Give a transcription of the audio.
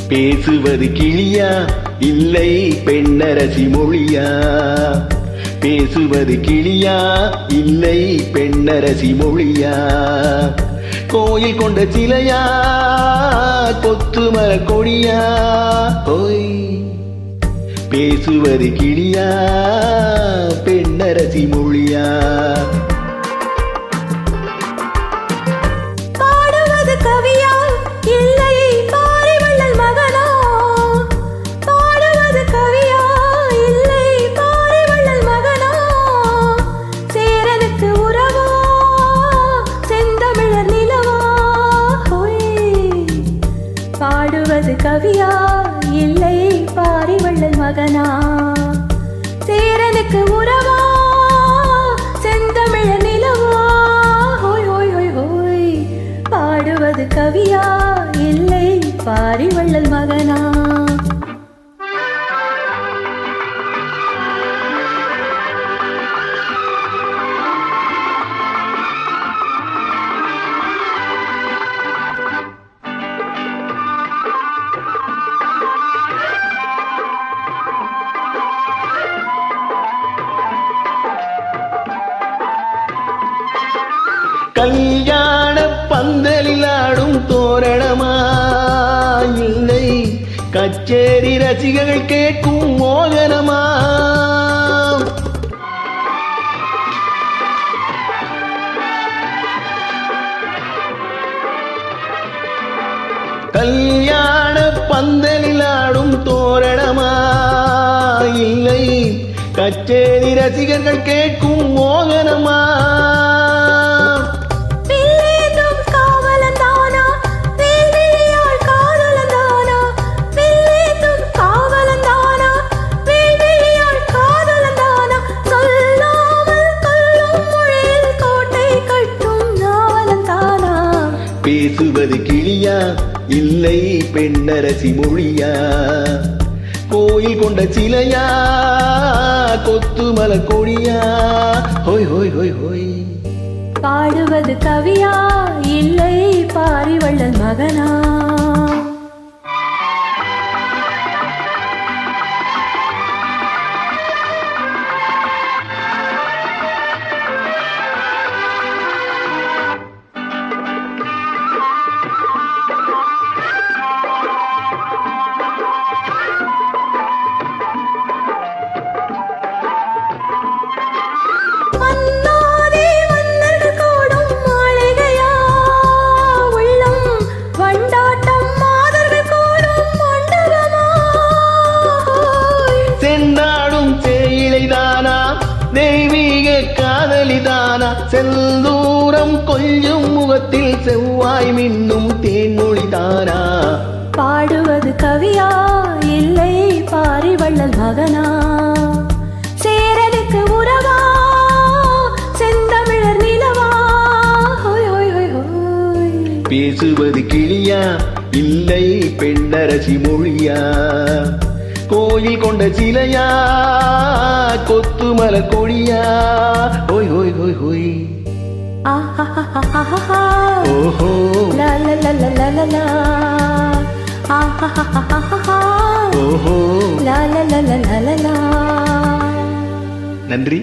பேசுவது கிளியா இல்லை பெண்ணரசி மொழியா? பேசுவது கிளியா இல்லை பெண்ணரசி மொழியா? கோயில் கொண்ட சிலையா கொத்துமர கொடியா? ஓய், பேசுவது கிளியா பெண்ணரசி மொழியா? பாடுவது கவியா இல்லை பாரிவள்ளல் மகனா? பாடுவது கவியா இல்லை பாரிவள்ளல் மகனா? சேரனுக்கு உறவா செந்தமிழர் நிலவா? பாடுவது கவியா இல்லை பாரிவள்ளல் மகனா? சேரனுக்கு உறவா செந்தமிழர் நிலவா? பாடுவது கவியா இல்லை பாரிவள்ளல் மகனா? கல்யாண பந்தலில் ஆடும் தோரணமா இல்லை கச்சேரி ரசிகர்கள் கேட்கும் மோகனமா? கல்யாண பந்தலில் ஆடும் தோரணமா இல்லை கச்சேரி ரசிகர்கள் கேட்கும் மோகனமா? பேசுவது கிளியா இல்லை பெண்ணரசி மொழியா? கோயில் கொண்ட சிலையா கொத்துமல கொடியா? ஹோய் ஹோய் ஹோய் ஹோய். பாடுவது கவியா இல்லை பாரிவள்ளல் மகனா? சென்றாடும் தேயிலைதானா தெய்வீக காதலிதானா? செந்தூரம் கொஞ்சம் முகத்தில் செவ்வாய் மின்னும் தேன்மொழிதானா? பாடுவது கவியா இல்லை பாரிவள்ளல் மகனா? சேரனுக்கு உறவா செந்தமிழர் நிலவா? பேசுவது கிளியா இல்லை பெண்ணரசி மொழியா? கோயில் கொண்ட சிலையா கொத்துமல கொடியா? ஹோய் ஹோய் ஹோய் ஹோய். ஓஹோ லா லா லா லா லா லா. ஓஹோ லா லா லா லா லா லா. நன்றி.